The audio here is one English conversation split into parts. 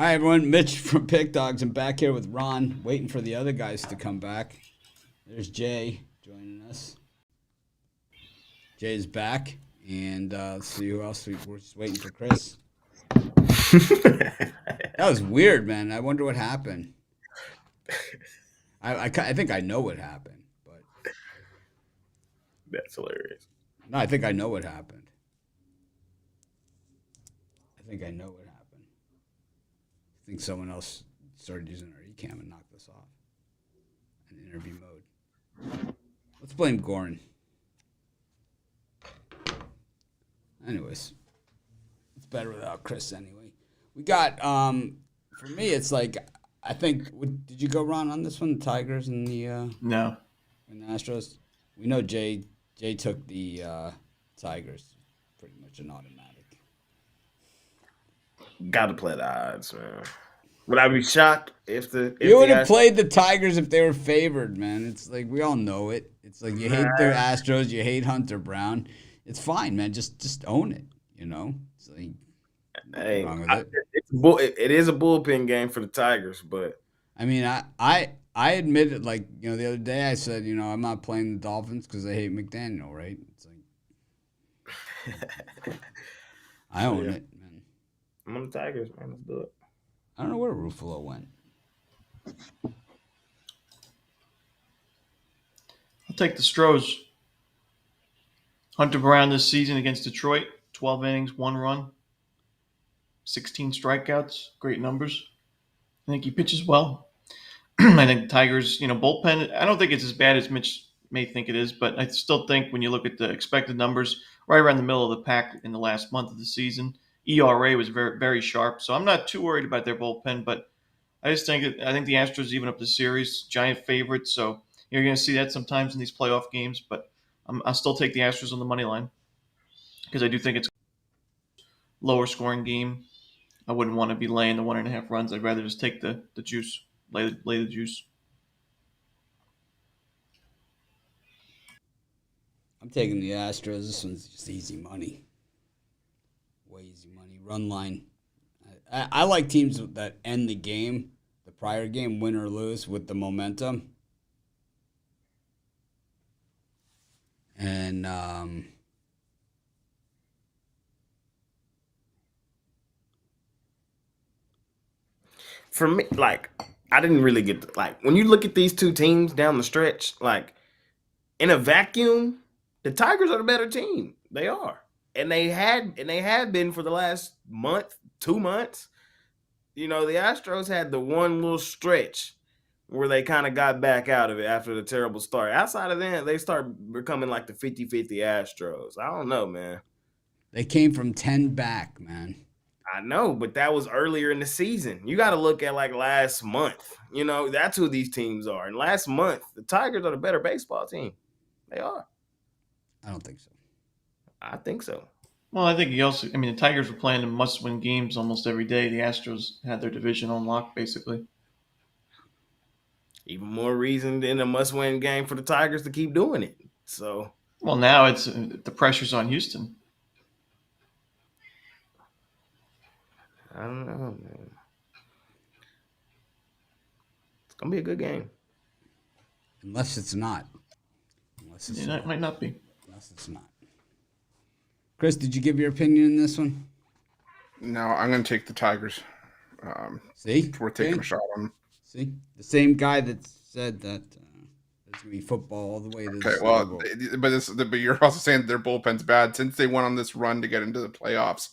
Hi, everyone. Mitch from Pick Dogs. I'm back here with Ron, waiting for the other guys to come back. There's Jay joining us. Jay's back. And let's see who else. We're just waiting for Chris. That was weird, man. I wonder what happened. I think I know what happened, but That's hilarious. no, I think I know what happened. I think I know what happened. I think someone else started using our eCam and knocked us off in interview mode. Let's blame Goran. Anyways, it's better without Chris anyway. We got, for me, it's like, I think, did you go, Ron, on this one? The Tigers and the No. and the Astros? We know Jay took the Tigers. Pretty much an automatic. Got to play the odds, man. Would I be shocked if You would the have played the Tigers if they were favored, man. It's like, we all know it. It's like, you hate the Astros, you hate Hunter Brown. It's fine, man. Just own it, you know? It's like, Hey, wrong with it. it is a bullpen game for the Tigers, but I mean, I admitted, like, you know, the other day I said, you know, I'm not playing the Dolphins because I hate McDaniel, right? It's like, I own it, man. I'm on the Tigers, man. Let's do it. I don't know where Ruffalo went. I'll take the Stros. Hunter Brown this season against Detroit, 12 innings, 1 run, 16 strikeouts, great numbers. I think he pitches well. I think the Tigers, bullpen, I don't think it's as bad as Mitch may think it is, but I still think when you look at the expected numbers, right around the middle of the pack in the last month of the season, ERA was very, very sharp. So I'm not too worried about their bullpen, but I think the Astros even up the series, giant favorites. So you're going to see that sometimes in these playoff games, but I'll still take the Astros on the money line because I do think it's a lower scoring game. I wouldn't want to be laying the 1.5 runs. I'd rather just take the juice, lay the juice. I'm taking the Astros. This one's just easy money. Way easy money. Run line. I like teams that end the game, the prior game, win or lose, with the momentum. And For me, like, I didn't really get when you look at these two teams down the stretch, like in a vacuum, the Tigers are the better team. They are. And they have been for the last month, 2 months. You know, the Astros had the one little stretch where they kind of got back out of it after the terrible start. Outside of that, they start becoming like the 50-50 Astros. I don't know, man. they came from 10 back, man. I know, but that was earlier in the season. You got to look at like last month. You know, that's who these teams are. And last month, the Tigers are the better baseball team. They are. I don't think so. I think so. Well, I think the Tigers were playing in must-win games almost every day. The Astros had their division on lock, basically. Even more reason than a must-win game for the Tigers to keep doing it. So, Well, now it's the pressure's on Houston. I don't know, man. It's going to be a good game. Unless it's not. It might not be. Unless it's not. Chris, did you give your opinion in this one? No, I'm going to take the Tigers. See? We're taking a shot on them. See? The same guy that said that there's going to be football all the way to the Okay, Super well, Bowl. but you're also saying their bullpen's bad. Since they went on this run to get into the playoffs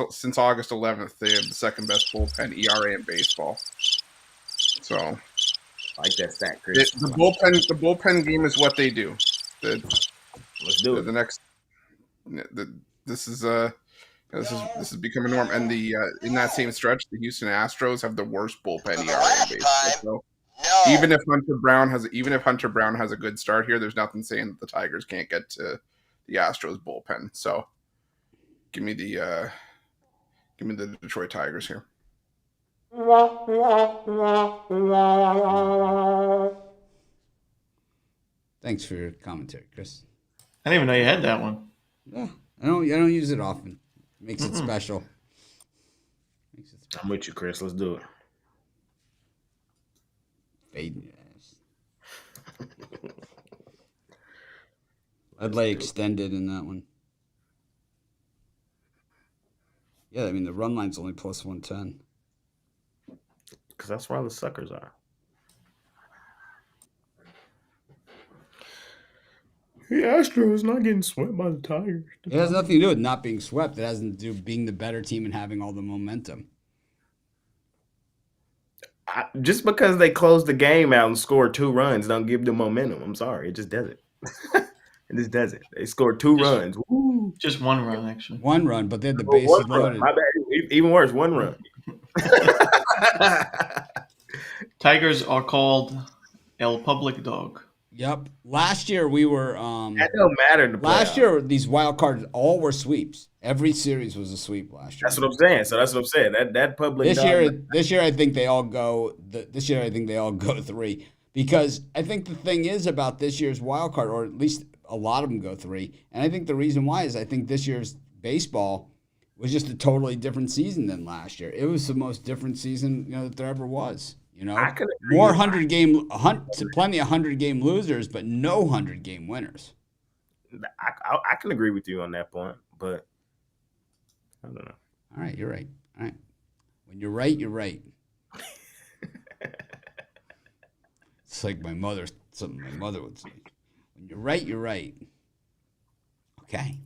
since August 11th, they have the second best bullpen ERA in baseball. So, I like that stat, Chris. the bullpen game is what they do. Let's do it. The next, this is becoming a norm. And in that same stretch, the Houston Astros have the worst bullpen ERA in baseball. So even if Hunter Brown has a good start here, there's nothing saying that the Tigers can't get to the Astros bullpen. So give me the Detroit Tigers here. Thanks for your commentary, Chris. I didn't even know you had that one. Yeah, I don't use it often. Makes it special. Makes it I'm with you, Chris. Let's do it. fading your ass. I'd lay extended in that one. Yeah, I mean the run line's only plus 110. Because that's where all the suckers are. The Astros not getting swept by the Tigers. It has nothing to do with not being swept. It has to do with being the better team and having all the momentum. Just because they closed the game out and scored 2 runs don't give them momentum. I'm sorry. It just doesn't. It just doesn't. They scored 2 runs. Woo. Just 1 run, actually. 1 run, but they had the Oh, bases 1 run. loaded. My bad. Even worse, 1 run. Tigers are called El Public Dog. Yep. Last year we were That don't matter in the last playoffs. year these wild cards all were sweeps. Every series was a sweep last year. That's what I'm saying. So that's what I'm saying. That public This dog- year I think they all go. This year I think they all go 3 because I think the thing is about this year's wild card, or at least a lot of them go 3. And I think the reason why is I think this year's baseball was just a totally different season than last year. It was the most different season that there ever was. I could agree More with 100-game, plenty of 100-game losers, but no 100-game winners. I can agree with you on that point, but I don't know. All right, you're right. All right, when you're right, you're right. It's like something my mother would say. When you're right, you're right. Okay.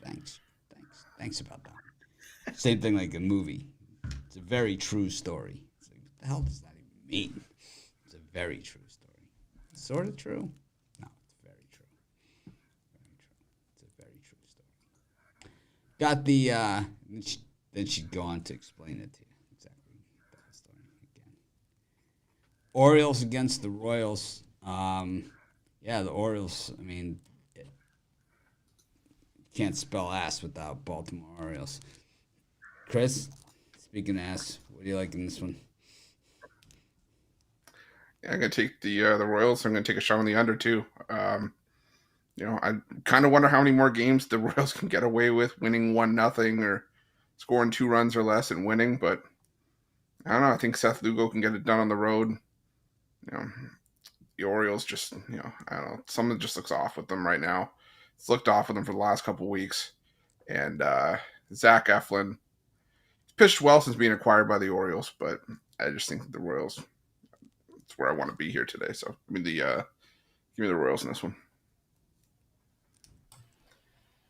Thanks about that. Same thing like a movie. It's a very true story. It's like, what the hell does that even mean? It's a very true story. It's sort of true. No, it's very true. Very true. It's a very true story. Got the then she'd go on to explain it to you exactly the whole story again. Orioles against the Royals. Yeah, the Orioles. I mean, can't spell ass without Baltimore Orioles. Chris, speaking of ass, what do you like in this one? Yeah, I'm gonna take the Royals. I'm gonna take a shot on the under too. I kind of wonder how many more games the Royals can get away with winning 1-0 or scoring 2 runs or less and winning. But I don't know. I think Seth Lugo can get it done on the road. The Orioles just, I don't know. Something just looks off with them right now. It's looked off with them for the last couple of weeks. And Zach Eflin pitched well since being acquired by the Orioles, but I just think the Royals, it's where I want to be here today. So give me the Royals in this one.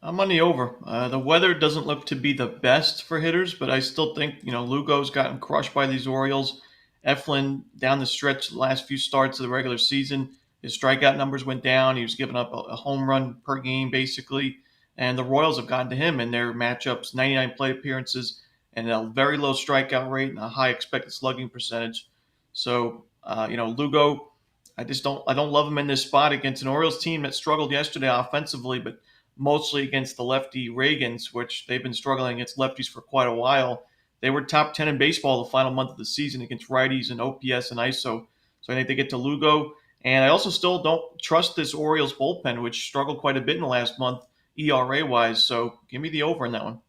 I'm on the over. The weather doesn't look to be the best for hitters, but I still think, Lugo's gotten crushed by these Orioles. Eflin, down the stretch, the last few starts of the regular season, his strikeout numbers went down. He was giving up a home run per game, basically. And the Royals have gotten to him in their matchups, 99 plate appearances, and a very low strikeout rate and a high expected slugging percentage. So, Lugo, I don't love him in this spot against an Orioles team that struggled yesterday offensively, but mostly against the lefty Reagans, which they've been struggling against lefties for quite a while. They were top 10 in baseball the final month of the season against righties and OPS and ISO. So I think they get to Lugo. And I also still don't trust this Orioles bullpen, which struggled quite a bit in the last month, ERA-wise. So give me the over in that one.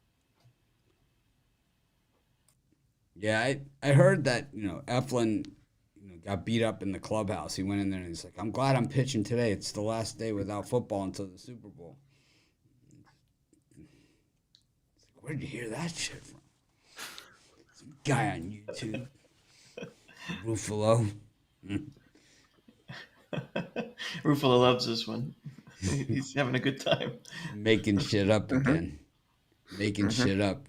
Yeah, I heard that, Eflin, got beat up in the clubhouse. He went in there and he's like, I'm glad I'm pitching today. It's the last day without football until the Super Bowl. It's like, where'd you hear that shit from? Some guy on YouTube. Ruffalo. Ruffalo loves this one. He's having a good time. Making shit up again. Making shit up.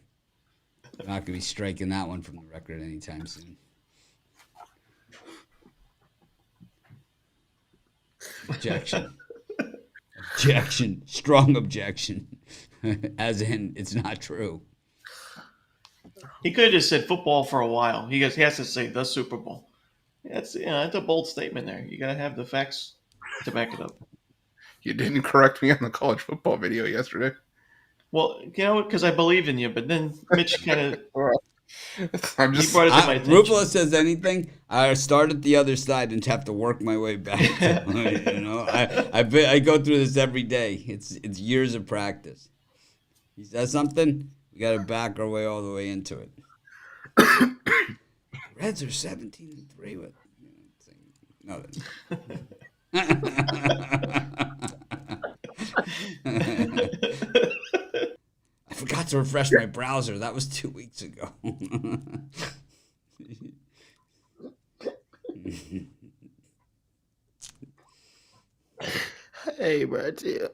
I'm not going to be striking that one from the record anytime soon. Objection. Objection. Strong objection. As in, it's not true. He could have just said football for a while. He has to say the Super Bowl. That's a bold statement there. You got to have the facts to back it up. You didn't correct me on the college football video yesterday. Well, because I believed in you, but then Mitch kind of I'm he just. brought it to my attention. Rufalo says anything, I start at the other side and have to work my way back. I go through this every day. It's years of practice. He says something, We got to back our way all the way into it. Reds are 17-3 with no. I forgot to refresh my browser. That was 2 weeks ago. Hey, bro, chill.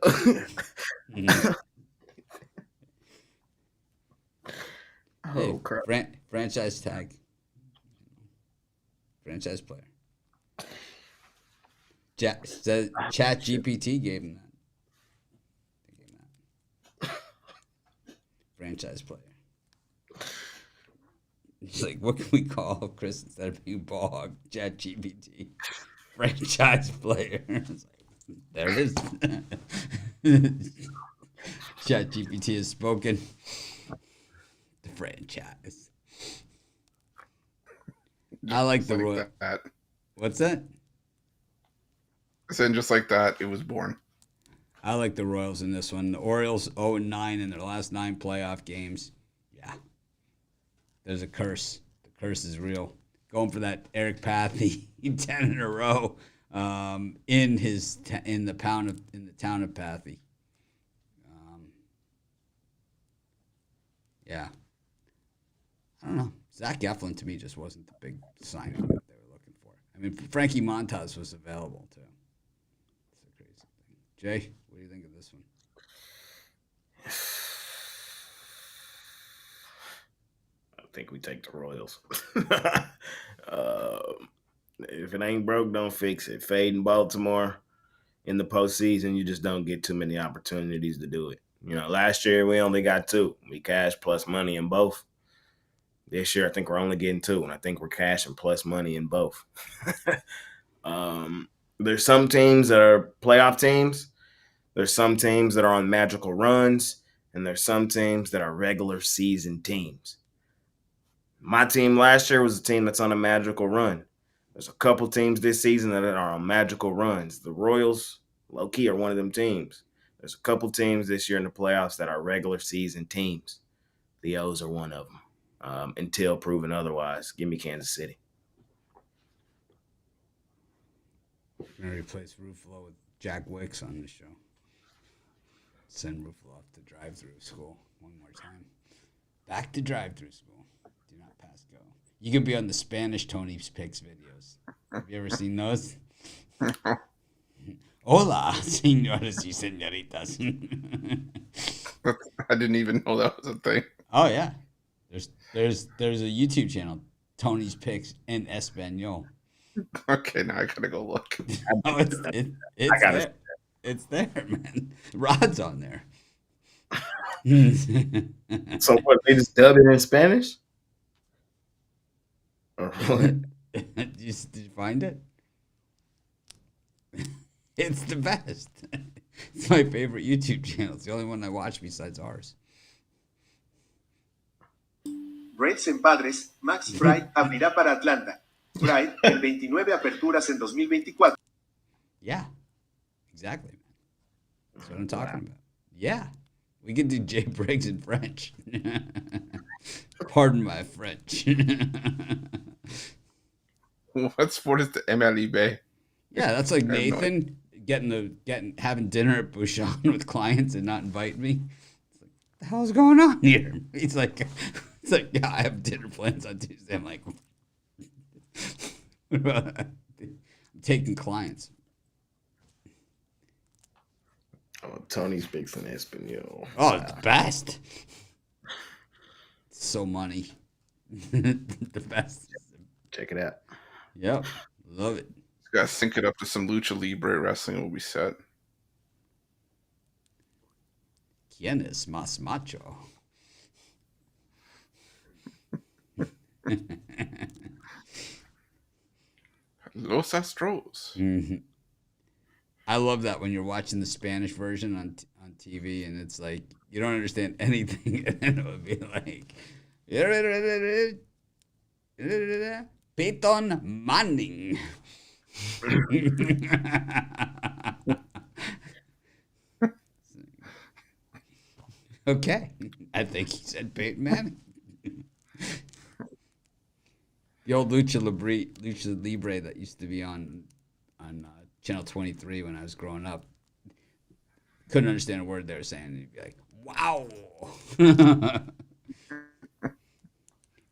Hey, crap. franchise tag. Franchise player. Chat GPT gave him that. Franchise player. He's like, what can we call Chris instead of being ball? Chat GPT. Franchise player. It's like, there it is. Chat GPT has spoken. The franchise. I like the Royals. What's that? Saying just like that, it was born. I like the Royals in this one. The Orioles 0-9 in their last 9 playoff games. Yeah. There's a curse. The curse is real. Going for that Eric Pathy 10 in a row in the town of Pathy. Yeah. I don't know. Zach Eflin to me just wasn't the big signing that they were looking for. I mean, Frankie Montas was available too. It's a crazy thing. Jay, what do you think of this one? I think we take the Royals. If it ain't broke, don't fix it. Fading Baltimore in the postseason, you just don't get too many opportunities to do it. You know, last year we only got 2. We cashed plus money in both. This year, I think we're only getting 2, and I think we're cashing plus money in both. There's some teams that are playoff teams. There's some teams that are on magical runs, and there's some teams that are regular season teams. My team last year was a team that's on a magical run. There's a couple teams this season that are on magical runs. The Royals, low-key, are one of them teams. There's a couple teams this year in the playoffs that are regular season teams. The O's are one of them. Until proven otherwise. Give me Kansas City. I'm going to replace Ruffalo with Jack Wicks on the show. Send Ruffalo off to drive-through school one more time. Back to drive-through school. Do not pass go. You could be on the Spanish Tony's Picks videos. Have you ever seen those? Hola, señores y señoritas. I didn't even know that was a thing. Oh, yeah. There's a YouTube channel, Tony's Picks in Espanol. Okay, now I gotta go look. Oh, it's there. It's there, man. Rod's on there. So what, they just dub it in Spanish? Or what? Did you find it? It's the best. It's my favorite YouTube channel. It's the only one I watch besides ours. Reds en Padres, Max Fried abrirá para Atlanta. Fried en 29 aperturas en 2024. Yeah, exactly. That's what I'm talking about. Yeah, we can do Jay Briggs in French. Pardon my French. What sport is the MLB? Yeah, that's like Nathan having dinner at Bouchon with clients and not inviting me. It's like, what the hell's going on here? He's like, it's like, yeah, I have dinner plans on Tuesday. I'm like, I'm taking clients. Oh, Tony's Picks in Espanol. Oh, it's the best. It's so money. The best. Check it out. Yep. Love it. Gotta sync it up to some lucha libre wrestling. Will be set. ¿Quién es más macho? Los Astros. Mm-hmm. I love that when you're watching the Spanish version on TV and it's like you don't understand anything, and then it would be like, Peyton Manning. Okay. I think he said Peyton Manning. The old Lucha Libre that used to be on Channel 23 when I was growing up. Couldn't understand a word they were saying. You'd be like, wow.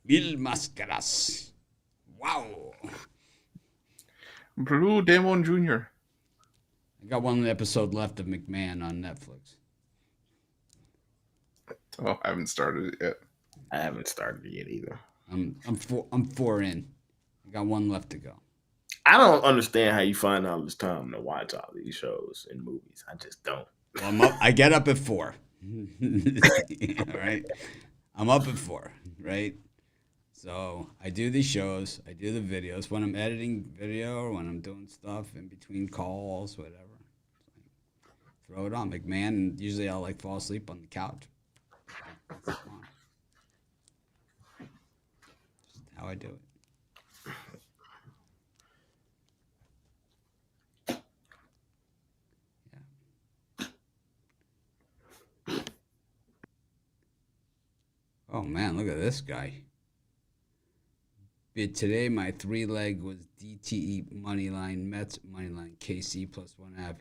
Mil Máscaras. Wow. Blue Demon Jr. I got one episode left of McMahon on Netflix. Oh, I haven't started it yet. I haven't started it yet either. I'm four in. I got one left to go. I don't understand how you find all this time to watch all these shows and movies. I just don't. Well, I get up at 4. All right. I'm up at 4, right? So I do these shows. I do the videos. When I'm editing video or when I'm doing stuff in between calls, whatever. Throw it on McMahon, and usually I'll fall asleep on the couch. That's how I do it. Oh, man, look at this guy. But today, my 3-leg was DTE moneyline, Mets moneyline, KC plus 1/2.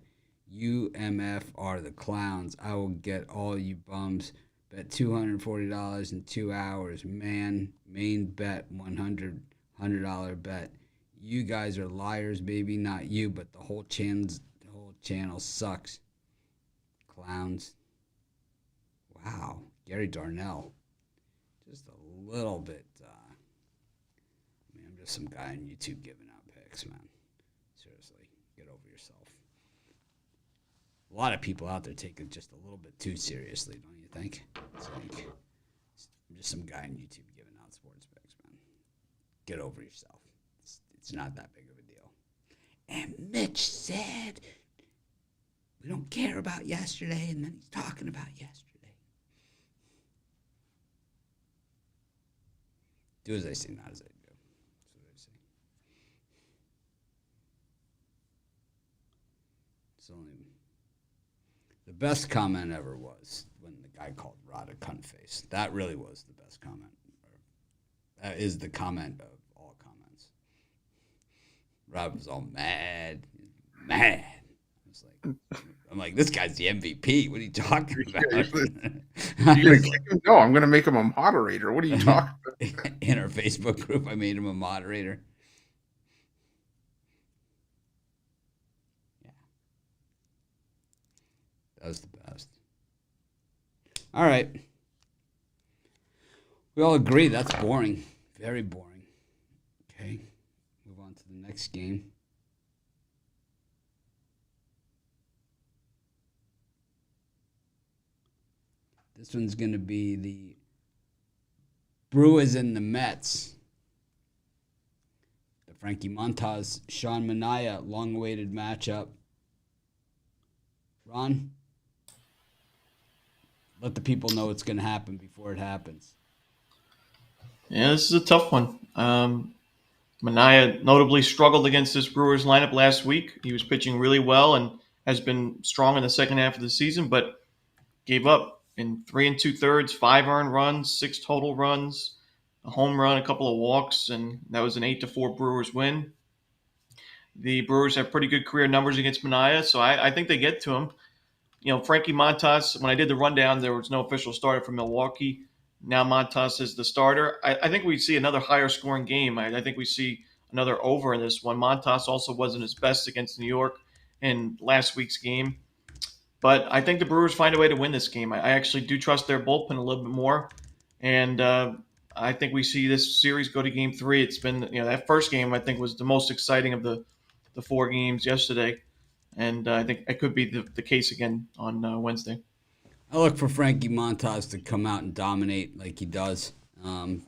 UMF are the clowns. I will get all you bums. Bet $240 in 2 hours. Man, main bet $100 bet. You guys are liars, baby. Not you, but the whole channel sucks. Clowns. Wow, Gary Darnell. Just a little bit. I'm just some guy on YouTube giving out picks, man. Seriously, get over yourself. A lot of people out there take it just a little bit too seriously, don't you think? It's like, I'm just some guy on YouTube giving out sports picks, man. Get over yourself. It's not that big of a deal. And Mitch said, we don't care about yesterday, and then he's talking about yesterday. Do as I say, not as I do. That's what I say. It's only the best comment ever was when the guy called Rod a cunt face. That really was the best comment. That is the comment of all comments. Rod was all mad. I'm like, this guy's the MVP. What are you talking about? You're gonna kick him? No, I'm gonna make him a moderator. What are you talking about? In our Facebook group, I made him a moderator. Yeah. That was the best. All right. We all agree that's boring. Very boring. Okay. Move on to the next game. This one's going to be the Brewers and the Mets. The Frankie Montas, Sean Manaea, long-awaited matchup. Ron, let the people know what's going to happen before it happens. Yeah, this is a tough one. Manaea notably struggled against this Brewers lineup last week. He was pitching really well and has been strong in the second half of the season, but gave up in 3 2/3, 5 earned runs, 6 total runs, a home run, a couple of walks, and that was an 8-4 Brewers win. The Brewers have pretty good career numbers against Manaea, so I think they get to him. You know, Frankie Montas, when I did the rundown, there was no official starter for Milwaukee. Now Montas is the starter. I think we see another higher scoring game. I think we see another over in this one. Montas also wasn't his best against New York in last week's game. But I think the Brewers find a way to win this game. I actually do trust their bullpen a little bit more. And I think we see this series go to game 3. It's been, that first game I think was the most exciting of the 4 games yesterday. And I think it could be the case again on Wednesday. I look for Frankie Montas to come out and dominate like he does,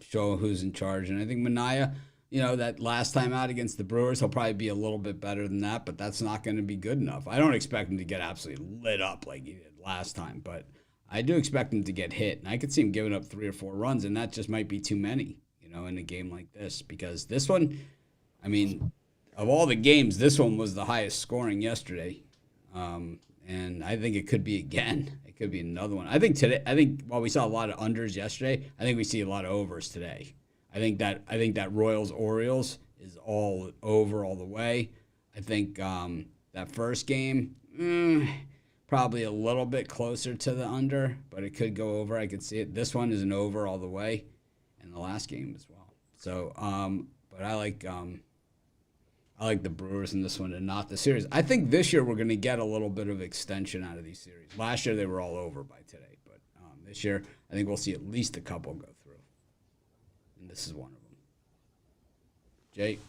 show who's in charge. And I think Manaea, that last time out against the Brewers, he'll probably be a little bit better than that, but that's not going to be good enough. I don't expect him to get absolutely lit up like he did last time, but I do expect him to get hit. And I could see him giving up 3 or 4 runs, and that just might be too many, in a game like this. Because this one, of all the games, this one was the highest scoring yesterday. And I think it could be again. It could be another one. I think while we saw a lot of unders yesterday, I think we see a lot of overs today. I think that Royals Orioles is all over all the way. I think that first game probably a little bit closer to the under, but it could go over. I could see it. This one is an over all the way, and the last game as well. So, but I like the Brewers in this one and not the series. I think this year we're going to get a little bit of extension out of these series. Last year they were all over by today, but this year I think we'll see at least a couple go through, and this is one of them. Jake?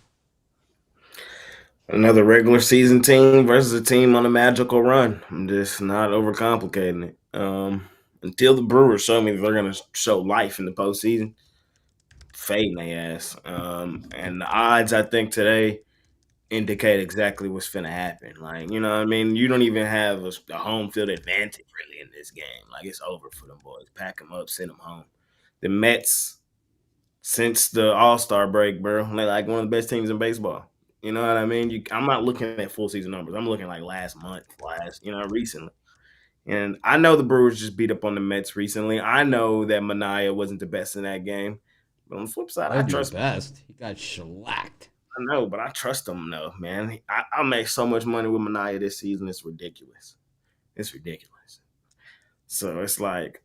Another regular season team versus a team on a magical run. I'm just not overcomplicating it. Until the Brewers show me that they're going to show life in the postseason, fading their ass. And the odds, I think, today indicate exactly what's finna happen. Like, you know what I mean? You don't even have a home field advantage really in this game. Like, it's over for them boys. Pack them up, send them home. The Mets, since the All-Star break, bro, they're like one of the best teams in baseball. You know what I mean? I'm not looking at full season numbers. I'm looking like last month, recently. And I know the Brewers just beat up on the Mets recently. I know that Manaea wasn't the best in that game. But on the flip side, I trust best. He got shellacked. I know, but I trust him enough, man. I'll make so much money with Manaea this season. It's ridiculous. It's ridiculous. So it's like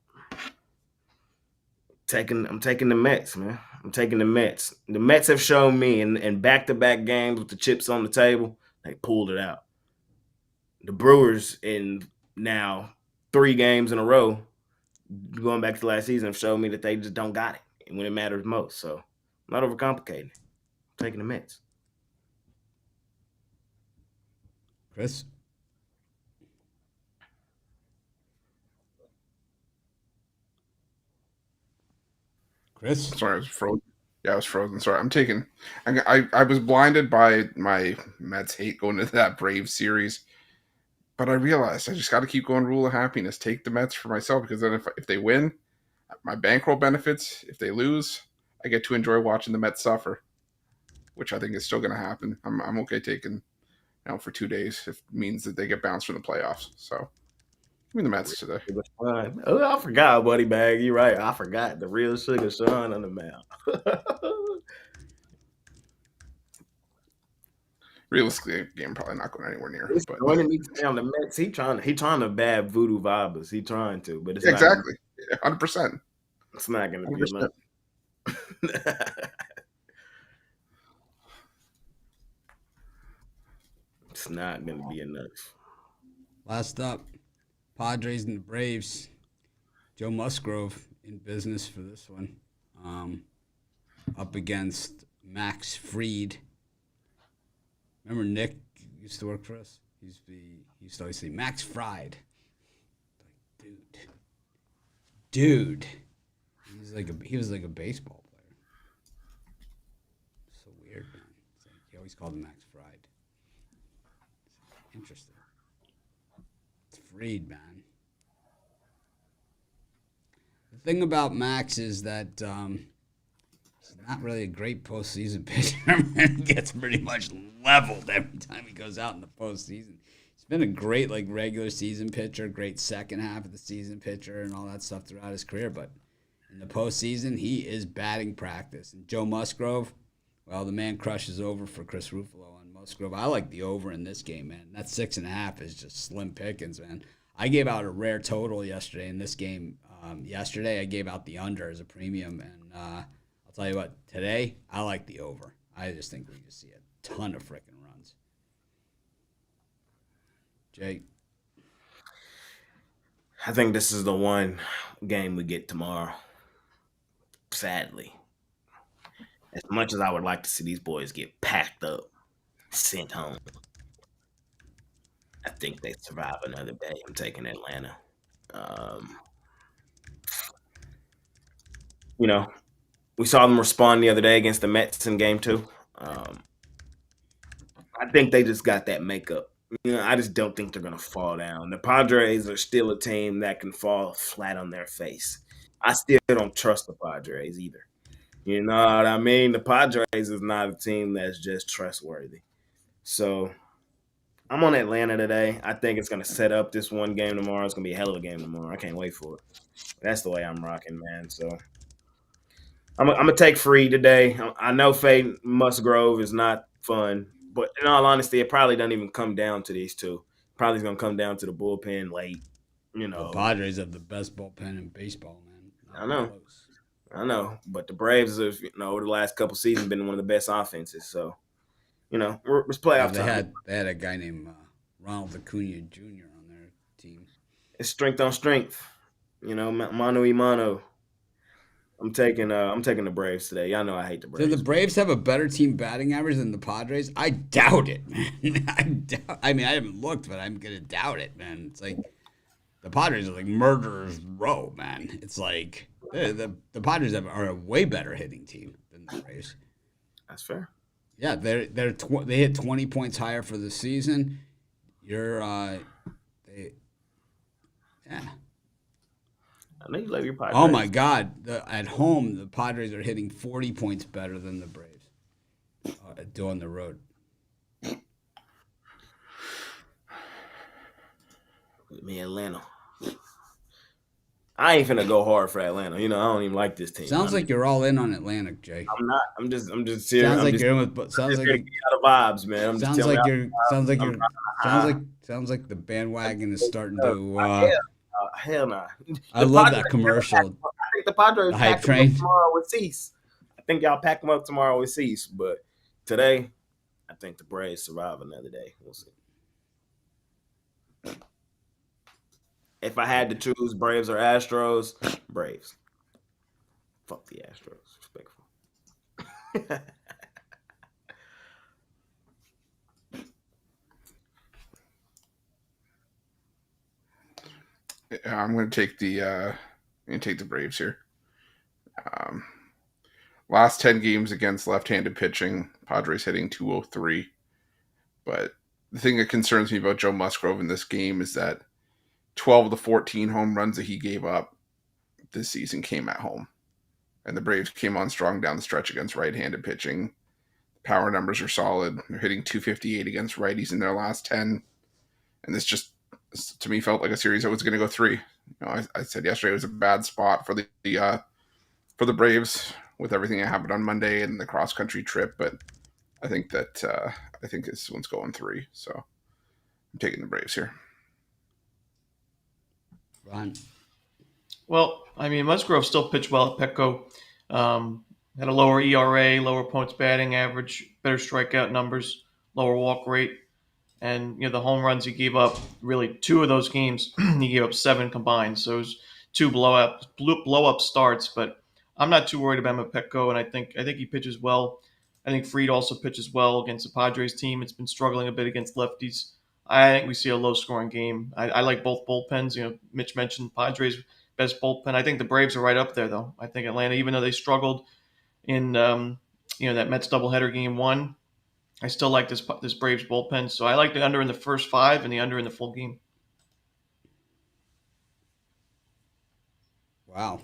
I'm taking the Mets, man. I'm taking the Mets. The Mets have shown me in back-to-back games with the chips on the table, they pulled it out. The Brewers in now 3 games in a row, going back to last season, have shown me that they just don't got it when it matters most. So I'm not overcomplicating it. I'm taking the Mets. Chris? Sorry, I was frozen. Yeah, I was frozen. Sorry, I'm taking. I was blinded by my Mets hate going into that Braves series, but I realized I just got to keep going. Rule of happiness. Take the Mets for myself because then if they win, my bankroll benefits. If they lose, I get to enjoy watching the Mets suffer, which I think is still going to happen. I'm okay taking, for 2 days if it means that they get bounced from the playoffs. So, give me the Mets today. Oh, I forgot, buddy bag. You're right. I forgot the real Sugar Sean on the mound. Realistically, the game probably not going anywhere near. But joining me today on the Mets, he trying to bad voodoo vibes. He trying to, but it's exactly 100%. It's not going to be enough. It's not going to be enough. Last up, Padres and the Braves. Joe Musgrove in business for this one. Up against Max Fried. Remember Nick used to work for us? He used to always say, Max Fried. Like, dude. He was like a baseball player. So weird, man. It's like, he always called him Max Fried. Interesting. It's Fried, man. The thing about Max is that he's not really a great postseason pitcher. He gets pretty much leveled every time he goes out in the postseason. He's been a great regular season pitcher, great second half of the season pitcher, and all that stuff throughout his career. But in the postseason, he is batting practice. And Joe Musgrove, well, the man crushes over for Chris Ruffalo on Musgrove. I like the over in this game, man. That 6.5 is just slim pickings, man. I gave out a rare total yesterday in this game. Yesterday, I gave out the under as a premium, and I'll tell you what, today, I like the over. I just think we just see a ton of freaking runs. Jake? I think this is the one game we get tomorrow. Sadly. As much as I would like to see these boys get packed up, sent home, I think they survive another day. I'm taking Atlanta. We saw them respond the other day against the Mets in game 2. I think they just got that makeup. I just don't think they're going to fall down. The Padres are still a team that can fall flat on their face. I still don't trust the Padres either. You know what I mean? The Padres is not a team that's just trustworthy. So I'm on Atlanta today. I think it's going to set up this one game tomorrow. It's going to be a hell of a game tomorrow. I can't wait for it. That's the way I'm rocking, man. So I'm going to take free today. I know Fade Musgrove is not fun, but in all honesty, it probably doesn't even come down to these two. Probably going to come down to the bullpen late. You The know, Padres have the best bullpen in baseball, man. Not I know. close. I know, but the Braves have, over the last couple seasons been one of the best offenses. So, it's playoff They time. had a guy named Ronald Acuna Jr. on their team. It's strength on strength. Mano y mano. I'm taking the Braves today. Y'all know I hate the Braves. Do the Braves have a better team batting average than the Padres? I doubt it, man. I mean, I haven't looked, but I'm gonna doubt it, man. It's like the Padres are like murderers row, man. It's like the Padres are a way better hitting team than the Braves. That's fair. Yeah, they hit 20 points higher for the season. Yeah. I know you love your Padres. Oh my God! At home, the Padres are hitting 40 points better than the Braves on the road. Me, Atlanta. I ain't finna go hard for Atlanta. I don't even like this team. Sounds like you're all in on Atlantic, Jay. I'm not. I'm just serious. Sounds like you're in with. Sounds like out of vibes, man. I'm sounds just like telling you're. Sounds like the bandwagon is starting to. hell nah. I love that commercial. I think the Padres The hype pack them train. up tomorrow with Cease. I think y'all pack them up tomorrow with Cease, but today, I think the Braves survive another day. We'll see. If I had to choose Braves or Astros, Braves. Fuck the Astros. Respectful. I'm going to take the Braves here. Last 10 games against left-handed pitching, Padres hitting 203. But the thing that concerns me about Joe Musgrove in this game is that 12 of the 14 home runs that he gave up this season came at home. And the Braves came on strong down the stretch against right-handed pitching. Power numbers are solid. They're hitting 258 against righties in their last 10. And this just, to me, felt like a series that was going to go 3. I said yesterday it was a bad spot for the Braves with everything that happened on Monday and the cross-country trip. But I think this one's going 3. So I'm taking the Braves here. Ron. Well, I mean, Musgrove still pitched well at Petco. Had a lower ERA, lower points batting average, better strikeout numbers, lower walk rate. And, the home runs he gave up, really 2 of those games, he gave up 7 combined. So it was 2 blow-up starts. But I'm not too worried about him at Petco, and I think he pitches well. I think Fried also pitches well against the Padres team. It's been struggling a bit against lefties. I think we see a low-scoring game. I like both bullpens. Mitch mentioned Padres' best bullpen. I think the Braves are right up there, though. I think Atlanta, even though they struggled in that Mets doubleheader game 1, I still like this Braves bullpen. So I like the under in the first 5 and the under in the full game. Wow.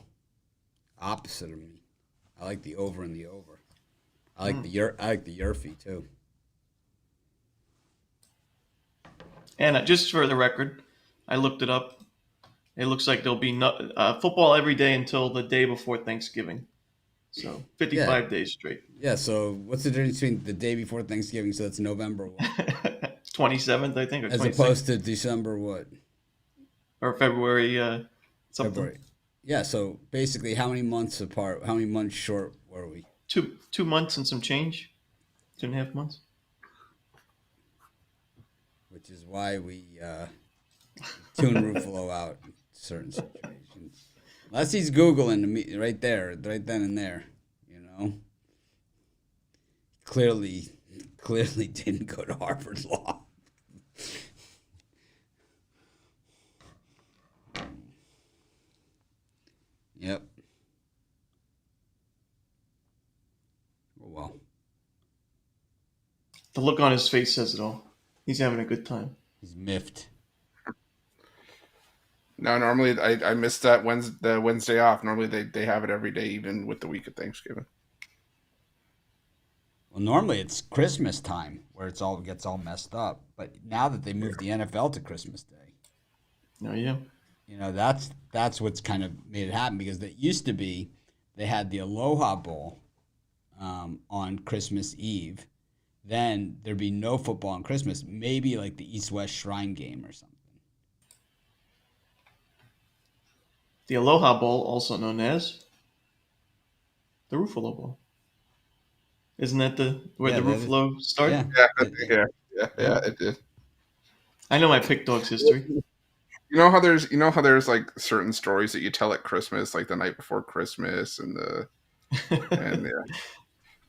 Opposite of me. I like the over and the over. I like the Yerfie too. And just for the record, I looked it up. It looks like there'll be football every day until the day before Thanksgiving. So 55 days straight. Yeah, so what's the difference between the day before Thanksgiving, so it's November what? 27th, I think, or As 26th. opposed to December what? Or February something. February. Yeah, so basically how many months apart, how many months short were we? 2 months and some change. 2.5 months. Which is why we tune Ruffalo out in certain situations. Unless he's Googling me right then and there, Clearly didn't go to Harvard Law. Yep. Oh, well. The look on his face says it all. He's having a good time. He's miffed. No, normally I missed that Wednesday off. Normally they have it every day, even with the week of Thanksgiving. Well, Well, normally it's Christmas time where gets all messed up. But now that they moved the NFL to Christmas Day, Oh yeah. that's what's kind of made it happen because it used to be they had the Aloha Bowl on Christmas Eve. Then there'd be no football on Christmas, maybe like the East-West Shrine game or something. The Aloha Bowl, also known as the Ruffalo Bowl. Isn't that where Yeah, the Ruffalo started? Yeah, it did. I know my pick dog's history. You know how there's like certain stories that you tell at Christmas, like the night before Christmas, and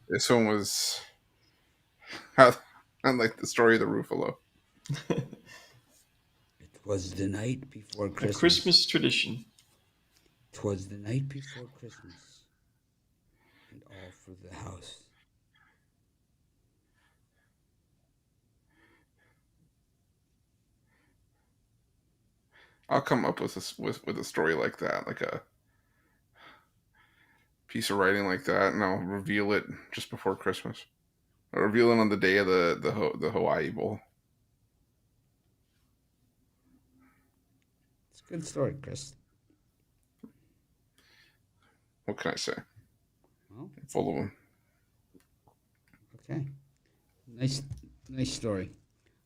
this one was unlike the story of the Ruffalo. It was the night before A Christmas. Christmas tradition. 'Twas the night before Christmas, and all for the house. I'll come up with a story like that, like a piece of writing like that, and I'll reveal it just before Christmas. I'll reveal it on the day of the Hawaii Bowl. It's a good story, Chris. What can I say? Well, I'm full of them. okay. Nice story.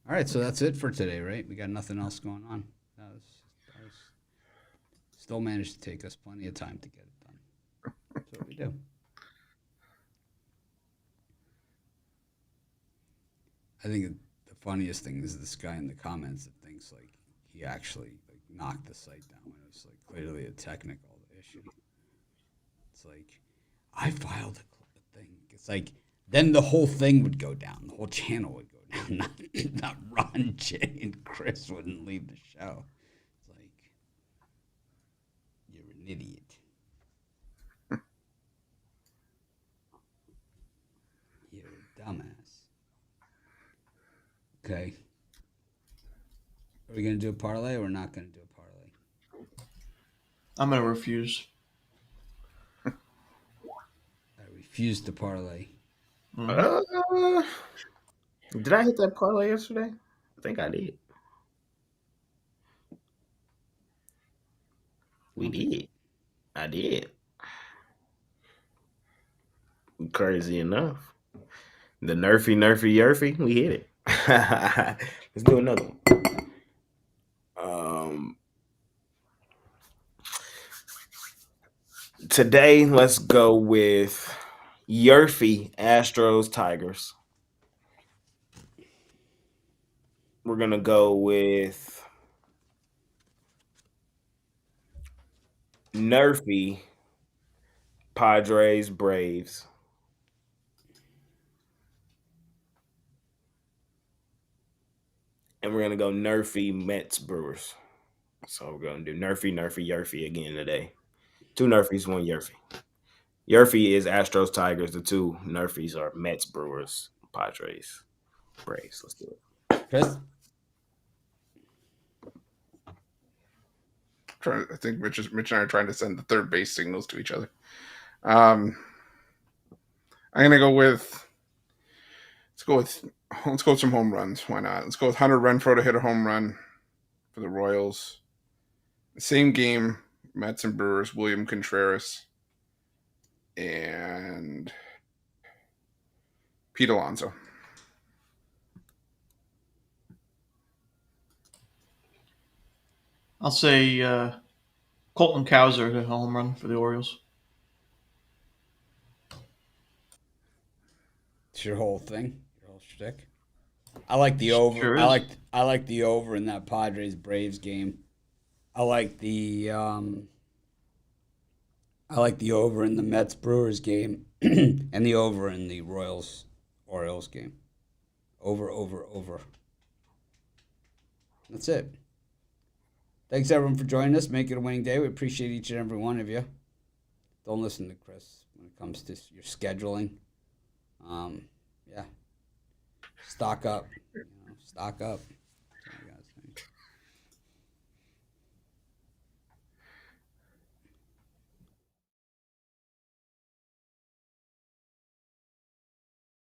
All right, so that's it for today, right? We got nothing else going on. That was still managed to take us plenty of time to get it done. That's what we do. I think the funniest thing is this guy in the comments that thinks like he actually like knocked the site down when it was like clearly a technical issue. It's like I filed a thing. It's like then the whole thing would go down. The whole channel would go down. Not Ron, Jay, and Chris wouldn't leave the show. It's like you're an idiot. You're a dumbass. Okay. Are we going to do a parlay or we're not going to do a parlay? I'm going to refuse. I refuse to parlay. Did I hit that parlay yesterday? I think I did. We did. I did. Crazy enough. The nerfy yerfy, we hit it. Let's do another one. Today, let's go with Yerfy, Astros, Tigers. We're going to go with Nerfy, Padres, Braves. And we're going to go Nerfy, Mets, Brewers. So we're going to do Nerfy, Yerfy again today. 2 Nerfies, 1 Yerfy. Yerfy is Astros, Tigers. The 2 Nerfies are Mets, Brewers, Padres, Braves. Let's do it. Chris? I think Mitch and I are trying to send the third base signals to each other. I'm gonna go with let's go with some home runs. Why not? Let's go with Hunter Renfroe to hit a home run for the Royals. Same game, Mets and Brewers, William Contreras and Pete Alonso. I'll say Colton Cowser to home run for the Orioles. It's your whole thing, your whole shtick. I like the over. Sure I is. like the over in that Padres Braves game. I like the over in the Mets Brewers game, and the over in the Royals Orioles game. Over. That's it. Thanks everyone for joining us. Make it a winning day. We appreciate each and every one of you. Don't listen to Chris when it comes to your scheduling. Yeah. Stock up. Stock up.